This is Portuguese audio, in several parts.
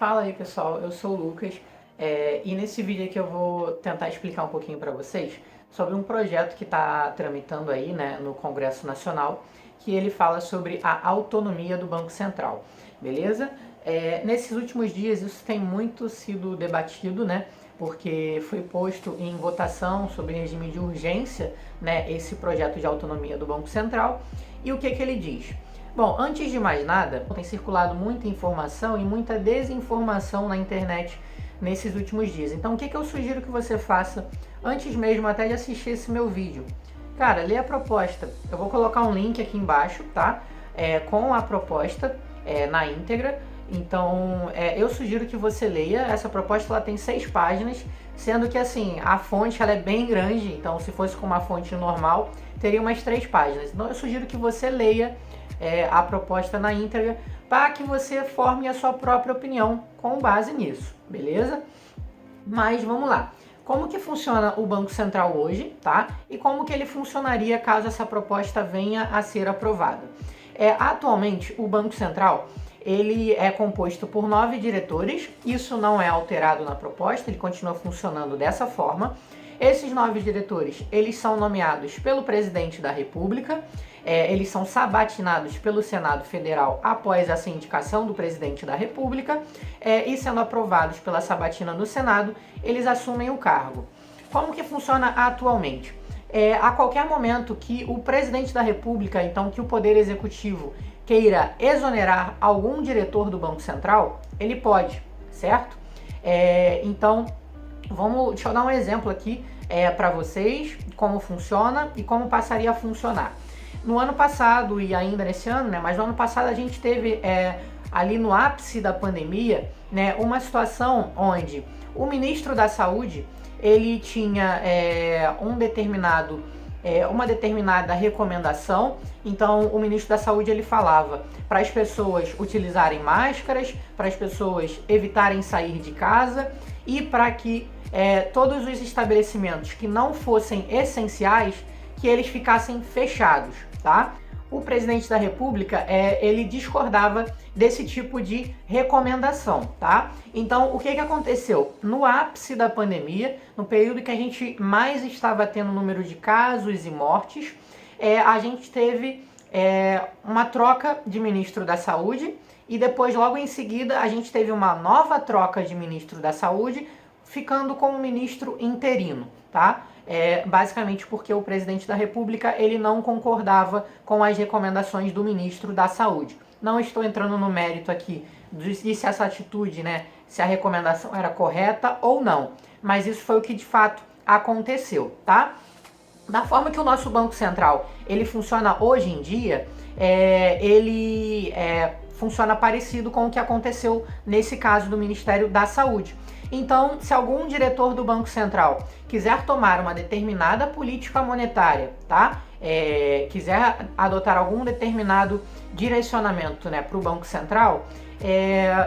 Fala aí pessoal, eu sou o Lucas e nesse vídeo aqui eu vou tentar explicar um pouquinho para vocês sobre um projeto que está tramitando aí, né, no Congresso Nacional, que ele fala sobre a autonomia do Banco Central, beleza? Nesses últimos dias isso tem muito sido debatido, né, porque foi posto em votação sobre regime de urgência, né, esse projeto de autonomia do Banco Central. E o que ele diz? Bom, antes de mais nada, tem circulado muita informação e muita desinformação na internet nesses últimos dias. Então, o que eu sugiro que você faça antes mesmo até de assistir esse meu vídeo? Cara, lê a proposta. Eu vou colocar um link aqui embaixo, tá? Com a proposta na íntegra. Então, eu sugiro que você leia. Essa proposta ela tem 6 páginas, sendo que assim, a fonte ela é bem grande. Então, se fosse com uma fonte normal, teria umas 3 páginas. Então, eu sugiro que você leia a proposta na íntegra para que você forme a sua própria opinião com base nisso, beleza? Mas vamos lá. Como que funciona o Banco Central hoje, tá? E como que ele funcionaria caso essa proposta venha a ser aprovada? Atualmente, o Banco Central ele é composto por 9 diretores. Isso não é alterado na proposta, ele continua funcionando dessa forma. Esses 9 diretores, eles são nomeados pelo presidente da República, eles são sabatinados pelo Senado Federal após essa indicação do presidente da República, e sendo aprovados pela sabatina no Senado, eles assumem o cargo. Como que funciona atualmente? A qualquer momento que o presidente da República, então que o Poder Executivo queira exonerar algum diretor do Banco Central, ele pode, certo? Então, deixa eu dar um exemplo aqui para vocês, como funciona e como passaria a funcionar. No ano passado e ainda nesse ano, né, mas no ano passado a gente teve ali no ápice da pandemia, né, uma situação onde o ministro da Saúde, ele tinha uma determinada recomendação. Então o ministro da Saúde ele falava para as pessoas utilizarem máscaras, para as pessoas evitarem sair de casa e para que todos os estabelecimentos que não fossem essenciais, que eles ficassem fechados, tá? O presidente da República, ele discordava desse tipo de recomendação, tá? Então, o que aconteceu? No ápice da pandemia, no período que a gente mais estava tendo número de casos e mortes, a gente teve uma troca de ministro da Saúde e depois, logo em seguida, a gente teve uma nova troca de ministro da Saúde, ficando com um ministro interino, tá? Basicamente porque o presidente da República ele não concordava com as recomendações do ministro da Saúde. Não estou entrando no mérito aqui de se essa atitude, né, se a recomendação era correta ou não, mas isso foi o que de fato aconteceu, tá? Da forma que o nosso Banco Central ele funciona hoje em dia, ele funciona parecido com o que aconteceu nesse caso do Ministério da Saúde. Então, se algum diretor do Banco Central quiser tomar uma determinada política monetária, tá? Quiser adotar algum determinado direcionamento, né, para o Banco Central,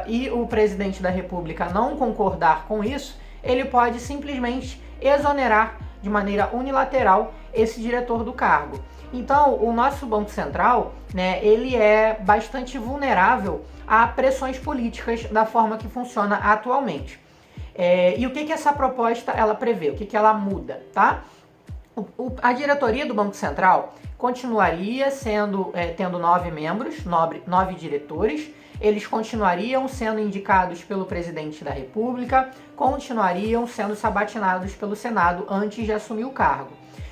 e o presidente da República não concordar com isso, ele pode simplesmente exonerar de maneira unilateral esse diretor do cargo. Então, o nosso Banco Central, né, ele é bastante vulnerável a pressões políticas da forma que funciona atualmente. E o que essa proposta ela prevê? O que ela muda, tá? A diretoria do Banco Central continuaria tendo 9 membros, 9 diretores. Eles continuariam sendo indicados pelo presidente da República, continuariam sendo sabatinados pelo Senado antes de assumir o cargo.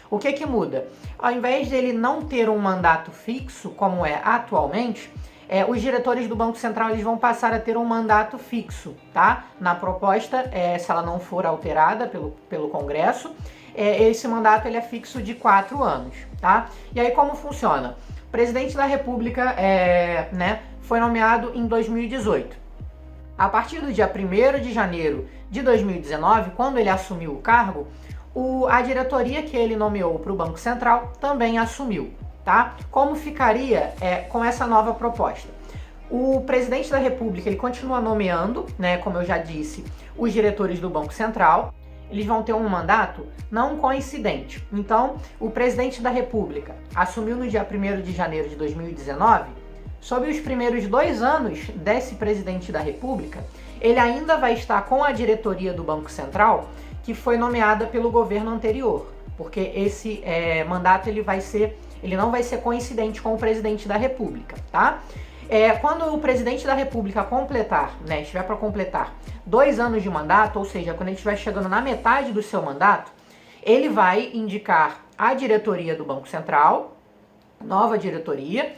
O que muda? Ao invés dele não ter um mandato fixo, como é atualmente, os diretores do Banco Central eles vão passar a ter um mandato fixo, tá? Na proposta, se ela não for alterada pelo Congresso, esse mandato ele é fixo de 4 anos, tá? E aí como funciona? O presidente da República foi nomeado em 2018. A partir do dia 1º de janeiro de 2019, quando ele assumiu o cargo, a diretoria que ele nomeou para o Banco Central também assumiu. Tá? Como ficaria com essa nova proposta? O presidente da República ele continua nomeando, né, como eu já disse, os diretores do Banco Central. Eles vão ter um mandato não coincidente. Então, o presidente da República assumiu no dia 1º de janeiro de 2019, Sobre os primeiros 2 anos desse presidente da República, ele ainda vai estar com a diretoria do Banco Central, que foi nomeada pelo governo anterior, porque esse mandato ele não vai ser coincidente com o presidente da República, tá? Quando o presidente da República completar, estiver para completar 2 anos de mandato, ou seja, quando ele estiver chegando na metade do seu mandato, ele vai indicar a diretoria do Banco Central, nova diretoria,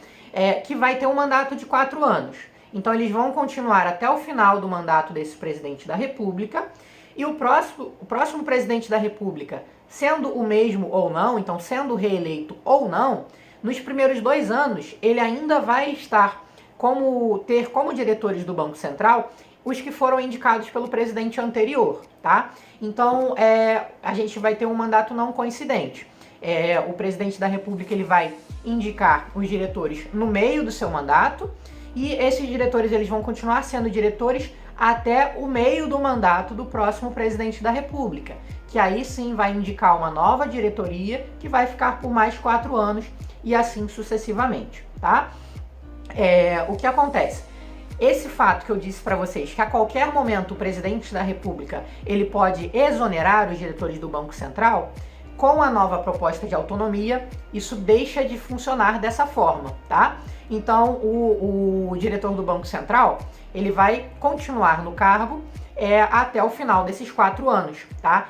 que vai ter um mandato de 4 anos. Então eles vão continuar até o final do mandato desse presidente da República, e o próximo presidente da República, sendo o mesmo ou não, então sendo reeleito ou não, nos primeiros 2 anos ele ainda vai ter como diretores do Banco Central os que foram indicados pelo presidente anterior, tá? Então a gente vai ter um mandato não coincidente. O presidente da República ele vai indicar os diretores no meio do seu mandato, e esses diretores eles vão continuar sendo diretores até o meio do mandato do próximo presidente da República, que aí sim vai indicar uma nova diretoria que vai ficar por mais 4 anos e assim sucessivamente, tá? O que acontece? Esse fato que eu disse para vocês, que a qualquer momento o presidente da República ele pode exonerar os diretores do Banco Central, com a nova proposta de autonomia, isso deixa de funcionar dessa forma, tá? Então, o diretor do Banco Central, ele vai continuar no cargo até o final desses 4 anos, tá?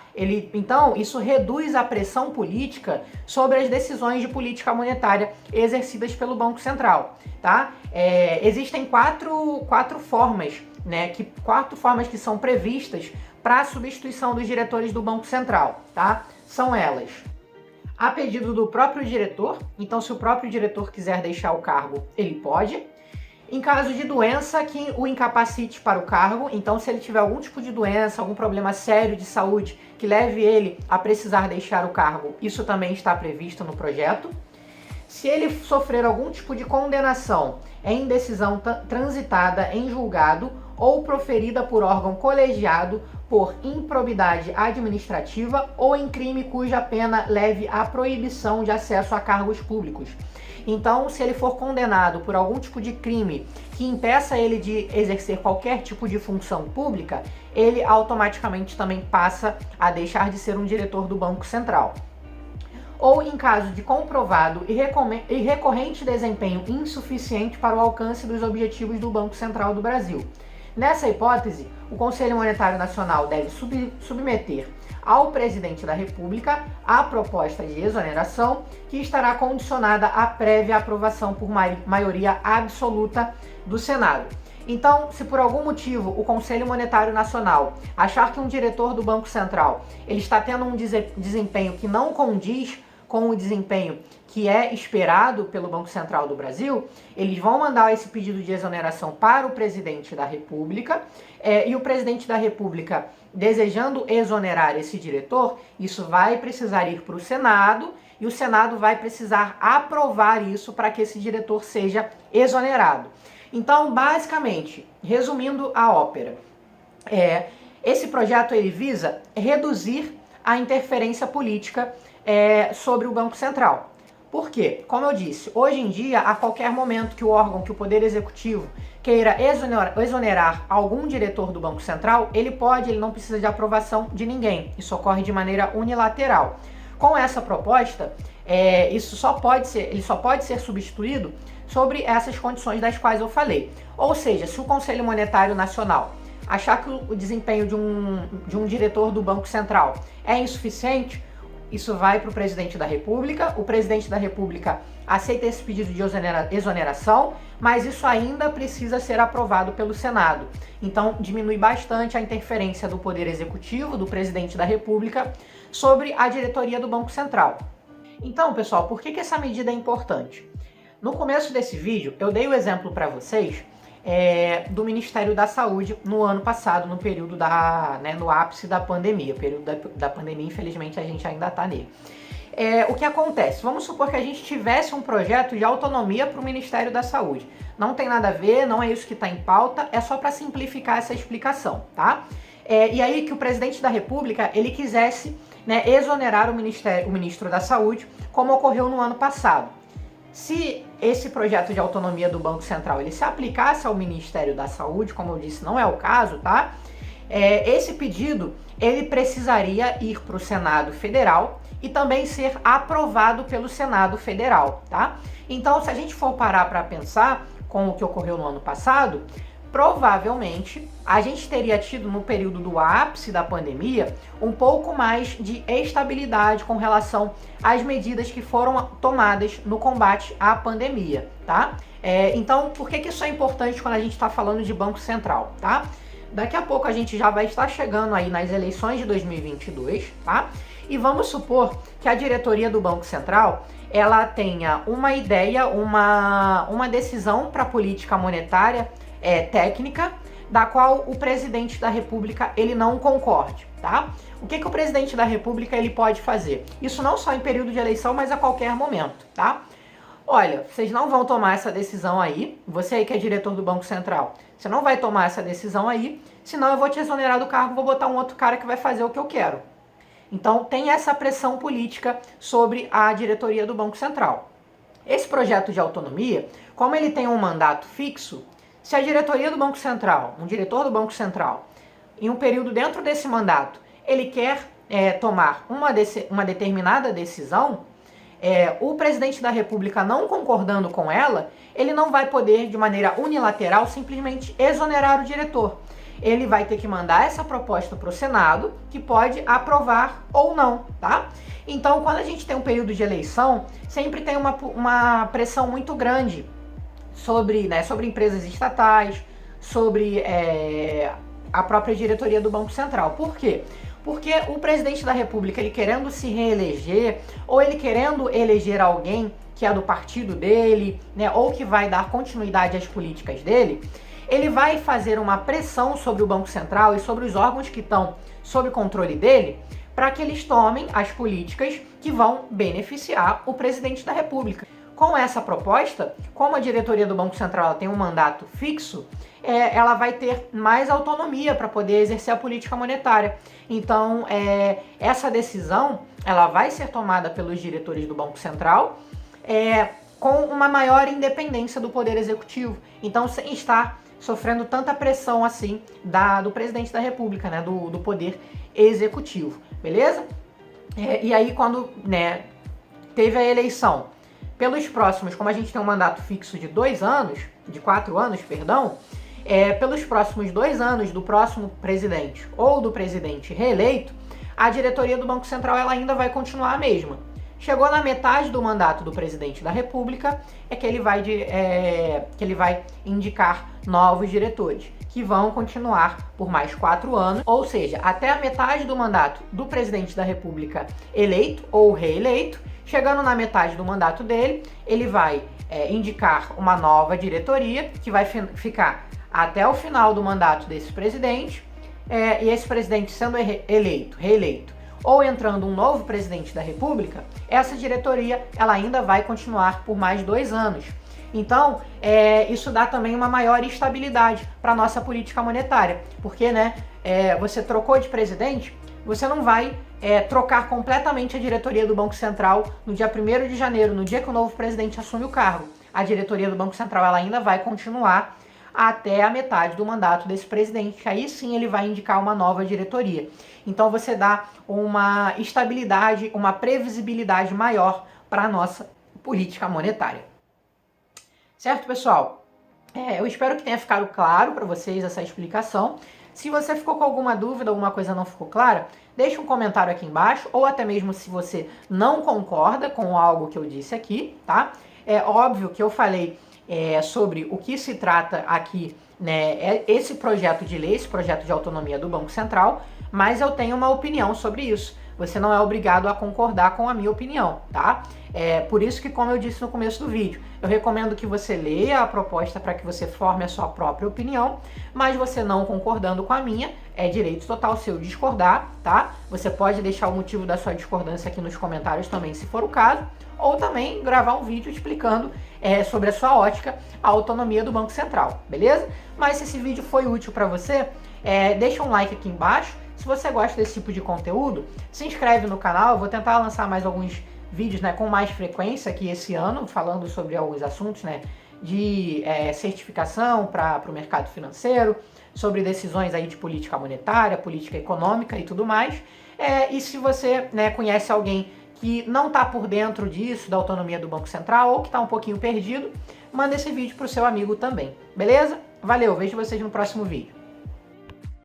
Então, isso reduz a pressão política sobre as decisões de política monetária exercidas pelo Banco Central, tá? Existem quatro formas, quatro formas que são previstas para a substituição dos diretores do Banco Central, tá? São elas: a pedido do próprio diretor, então se o próprio diretor quiser deixar o cargo, ele pode. Em caso de doença que o incapacite para o cargo, então se ele tiver algum tipo de doença, algum problema sério de saúde que leve ele a precisar deixar o cargo, isso também está previsto no projeto. Se ele sofrer algum tipo de condenação em decisão transitada em julgado ou proferida por órgão colegiado por improbidade administrativa ou em crime cuja pena leve à proibição de acesso a cargos públicos. Então, se ele for condenado por algum tipo de crime que impeça ele de exercer qualquer tipo de função pública, ele automaticamente também passa a deixar de ser um diretor do Banco Central. Ou em caso de comprovado e recorrente desempenho insuficiente para o alcance dos objetivos do Banco Central do Brasil. Nessa hipótese, o Conselho Monetário Nacional deve submeter ao presidente da República a proposta de exoneração, que estará condicionada à prévia aprovação por maioria absoluta do Senado. Então, se por algum motivo o Conselho Monetário Nacional achar que um diretor do Banco Central ele está tendo um desempenho que não condiz com o desempenho que é esperado pelo Banco Central do Brasil, eles vão mandar esse pedido de exoneração para o presidente da República, e o presidente da República, desejando exonerar esse diretor, isso vai precisar ir para o Senado, e o Senado vai precisar aprovar isso para que esse diretor seja exonerado. Então, basicamente, resumindo a ópera, esse projeto ele visa reduzir a interferência política sobre o Banco Central. Por quê? Como eu disse, hoje em dia, a qualquer momento que o Poder Executivo queira exonerar algum diretor do Banco Central, ele não precisa de aprovação de ninguém. Isso ocorre de maneira unilateral. Com essa proposta, ele só pode ser substituído sobre essas condições das quais eu falei. Ou seja, se o Conselho Monetário Nacional achar que o desempenho de um diretor do Banco Central é insuficiente, isso vai para o presidente da República, o presidente da República aceita esse pedido de exoneração, mas isso ainda precisa ser aprovado pelo Senado. Então, diminui bastante a interferência do Poder Executivo, do presidente da República, sobre a diretoria do Banco Central. Então, pessoal, por que essa medida é importante? No começo desse vídeo, eu dei o exemplo para vocês do Ministério da Saúde no ano passado, no período no ápice da pandemia. O período da pandemia, infelizmente, a gente ainda está nele. O que acontece? Vamos supor que a gente tivesse um projeto de autonomia para o Ministério da Saúde. Não tem nada a ver, não é isso que está em pauta, é só para simplificar essa explicação, tá? E aí que o presidente da República, ele quisesse exonerar o ministro da Saúde, como ocorreu no ano passado. Se esse projeto de autonomia do Banco Central ele se aplicasse ao Ministério da Saúde, como eu disse, não é o caso, tá? Esse pedido ele precisaria ir para o Senado Federal e também ser aprovado pelo Senado Federal, tá? Então, se a gente for parar para pensar com o que ocorreu no ano passado, provavelmente a gente teria tido no período do ápice da pandemia um pouco mais de estabilidade com relação às medidas que foram tomadas no combate à pandemia, tá? Então, por que isso é importante quando a gente está falando de Banco Central, tá? Daqui a pouco a gente já vai estar chegando aí nas eleições de 2022, tá? E vamos supor que a diretoria do Banco Central ela tenha uma ideia, uma decisão para a política monetária técnica, da qual o presidente da República ele não concorde, tá? O que o presidente da República ele pode fazer? Isso não só em período de eleição, mas a qualquer momento, tá? Olha, vocês não vão tomar essa decisão aí, você aí que é diretor do Banco Central, você não vai tomar essa decisão aí, senão eu vou te exonerar do cargo, vou botar um outro cara que vai fazer o que eu quero. Então tem essa pressão política sobre a diretoria do Banco Central. Esse projeto de autonomia, como ele tem um mandato fixo, se a diretoria do Banco Central, um diretor do Banco Central, em um período dentro desse mandato, ele quer tomar uma determinada decisão, o presidente da República não concordando com ela, ele não vai poder, de maneira unilateral, simplesmente exonerar o diretor. Ele vai ter que mandar essa proposta para o Senado, que pode aprovar ou não, tá? Então, quando a gente tem um período de eleição, sempre tem uma pressão muito grande sobre empresas estatais, sobre a própria diretoria do Banco Central. Por quê? Porque o presidente da República, ele querendo se reeleger, ou ele querendo eleger alguém que é do partido dele, né, ou que vai dar continuidade às políticas dele, ele vai fazer uma pressão sobre o Banco Central e sobre os órgãos que estão sob controle dele, para que eles tomem as políticas que vão beneficiar o presidente da República. Com essa proposta, como a diretoria do Banco Central tem um mandato fixo, ela vai ter mais autonomia para poder exercer a política monetária. Então, essa decisão ela vai ser tomada pelos diretores do Banco Central com uma maior independência do Poder Executivo. Então, sem estar sofrendo tanta pressão assim do presidente da República, né, do Poder Executivo, beleza? E aí, quando teve a eleição, pelos próximos, como a gente tem um mandato fixo de 4 anos, pelos próximos 2 anos do próximo presidente ou do presidente reeleito, a diretoria do Banco Central ela ainda vai continuar a mesma. Chegou na metade do mandato do presidente da República, que ele vai indicar novos diretores, que vão continuar por mais 4 anos, ou seja, até a metade do mandato do presidente da República eleito ou reeleito. Chegando na metade do mandato dele, ele vai indicar uma nova diretoria, que vai ficar até o final do mandato desse presidente, e esse presidente sendo reeleito, ou entrando um novo presidente da República, essa diretoria ela ainda vai continuar por mais 2 anos. Então, isso dá também uma maior estabilidade para a nossa política monetária, porque você trocou de presidente, você não vai trocar completamente a diretoria do Banco Central no dia 1º de janeiro, no dia que o novo presidente assume o cargo. A diretoria do Banco Central ela ainda vai continuar até a metade do mandato desse presidente, que aí sim ele vai indicar uma nova diretoria. Então você dá uma estabilidade, uma previsibilidade maior para a nossa política monetária. Certo, pessoal? Eu espero que tenha ficado claro para vocês essa explicação. Se você ficou com alguma dúvida, alguma coisa não ficou clara, deixa um comentário aqui embaixo, ou até mesmo se você não concorda com algo que eu disse aqui, tá? É óbvio que eu falei sobre o que se trata aqui, né, esse projeto de lei, esse projeto de autonomia do Banco Central, mas eu tenho uma opinião sobre isso. Você não é obrigado a concordar com a minha opinião, tá? Por isso que, como eu disse no começo do vídeo, eu recomendo que você leia a proposta para que você forme a sua própria opinião, mas você não concordando com a minha, é direito total seu discordar, tá? Você pode deixar o motivo da sua discordância aqui nos comentários também, se for o caso, ou também gravar um vídeo explicando sobre a sua ótica a autonomia do Banco Central, beleza? Mas se esse vídeo foi útil para você, deixa um like aqui embaixo. Se você gosta desse tipo de conteúdo, se inscreve no canal, eu vou tentar lançar mais alguns vídeos, né, com mais frequência aqui esse ano, falando sobre alguns assuntos, né, de certificação para o mercado financeiro, sobre decisões aí de política monetária, política econômica e tudo mais. E se você, né, conhece alguém que não está por dentro disso, da autonomia do Banco Central, ou que está um pouquinho perdido, manda esse vídeo para o seu amigo também, beleza? Valeu, vejo vocês no próximo vídeo.